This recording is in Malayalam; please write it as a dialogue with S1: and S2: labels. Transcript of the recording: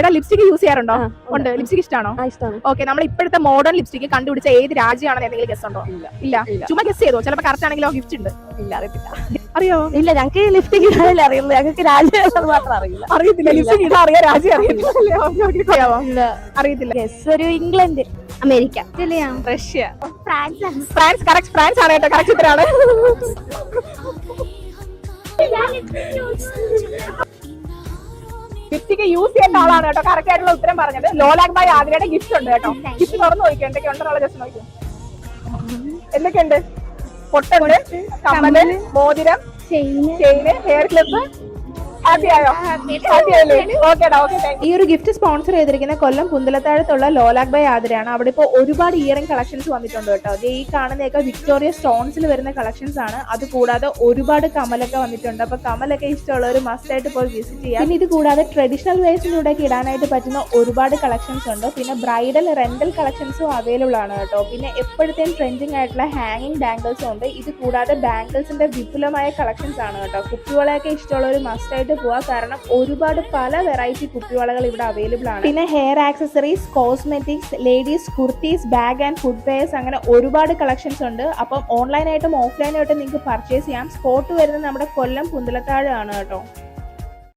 S1: എടാ ലിപ്സ്റ്റിക് യൂസ് ചെയ്യാറുണ്ടോ? ഉണ്ട്. ലിപ്സ്റ്റിക് ഇഷ്ടമാണോ? ഓക്കെ, നമ്മൾ ഇപ്പോഴത്തെ മോഡേൺ ലിപ്സ്റ്റിക് കണ്ടുപിടിച്ച ഏത് രാജ്യമാണെന്ന് എന്തെങ്കിലും ഗസ് ഉണ്ടോ? ഇല്ല. ചുമ്മാ ഗസ് ചെയ്തോ, ചിലപ്പോൾ കറക്റ്റ് ആണെങ്കിലോ ഗിഫ്റ്റ് ഉണ്ട്. ഇല്ല, അറിയത്തില്ല. അറിയോ? ഇല്ല, ഞങ്ങൾക്ക് ലിപ്സ്റ്റിക് ഇടാനല്ലേ അറിയുള്ളൂ, ഞങ്ങൾക്ക് രാജ്യം മാത്രം അറിയില്ല. അറിയത്തില്ല, ലിപ്സ്റ്റിക് ഇടാൻ അറിയാം, രാജ്യം അറിയത്തില്ല. അറിയത്തില്ല. ഗസ് ഒരു England, America, Russia, France. Correct, France ആണ് കേട്ടോ, കറക്റ്റ് ഉത്തരമാണ്. ലിപ്സ്റ്റിക് യൂസ് ചെയ്യുന്ന ആളാണ് കേട്ടോ കറക്റ്റ് ആയിട്ടുള്ള ഉത്തരം പറഞ്ഞത്. ലോലാക് ബായ് ആതിരയുടെ ഗിഫ്റ്റ് ഉണ്ട് കേട്ടോ. ഗിഫ്റ്റ് തുറന്നു നോക്കിയോ, എന്തൊക്കെ ഉണ്ടെന്നുള്ള ജസ്റ്റ് നോക്കിയോ. എന്തൊക്കെയുണ്ട്? പൊട്ടുണ്ട്, കമ്മല്, മോതിരം, ചെയിന്, ഹെയർ ക്ലിപ്പ്. ഈ ഒരു ഗിഫ്റ്റ് സ്പോൺസർ ചെയ്തിരിക്കുന്ന കൊല്ലം പുന്തലത്താഴത്തുള്ള ലോലാക് ബൈ ആതിരയാണ്. അവിടെ ഇപ്പോൾ ഒരുപാട് ഇയറിംഗ് കളക്ഷൻസ് വന്നിട്ടുണ്ട് കേട്ടോ. ഈ കാണുന്നതൊക്കെ വിക്ടോറിയ സ്റ്റോൺസിൽ വരുന്ന കളക്ഷൻസ് ആണ്. അത് കൂടാതെ ഒരുപാട് കമലൊക്കെ വന്നിട്ടുണ്ട്. അപ്പൊ കമലൊക്കെ ഇഷ്ടമുള്ളവർ മസ്റ്റ് ആയിട്ട് പോയി വിസിറ്റ് ചെയ്യാം. പിന്നെ ഇത് കൂടാതെ ട്രഡീഷണൽ വേസിലൂടെയൊക്കെ ഇടാനായിട്ട് പറ്റുന്ന ഒരുപാട് കളക്ഷൻസ് ഉണ്ട്. പിന്നെ ബ്രൈഡൽ റെന്റൽ കളക്ഷൻസും അവൈലബിൾ ആണ് കേട്ടോ. പിന്നെ എപ്പോഴത്തെയും ട്രെൻഡിങ് ആയിട്ടുള്ള ഹാങ്ങിങ് ബാംഗിൾസും ഉണ്ട്. ഇത് കൂടാതെ ബാംഗിൾസിന്റെ വിപുലമായ കളക്ഷൻസ് ആണ് കേട്ടോ. കുപ്പിവളയൊക്കെ ഇഷ്ടമുള്ളവർ മസ്റ്റ് ആയിട്ട് പോവാ, കാരണം ഒരുപാട് പല വെറൈറ്റി കുപ്പിവളകൾ ഇവിടെ അവൈലബിൾ ആണ്. പിന്നെ hair accessories, cosmetics, ladies kurtis, bag and footwears, അങ്ങനെ ഒരുപാട് കളക്ഷൻസ് ഉണ്ട്. അപ്പം ഓൺലൈനായിട്ടും ഓഫ്ലൈനായിട്ടും നിങ്ങൾക്ക് പർച്ചേസ് ചെയ്യാം. സ്പോട്ട് വരുന്നത് നമ്മുടെ കൊല്ലം പുന്തലത്താഴ് ആണ് കേട്ടോ.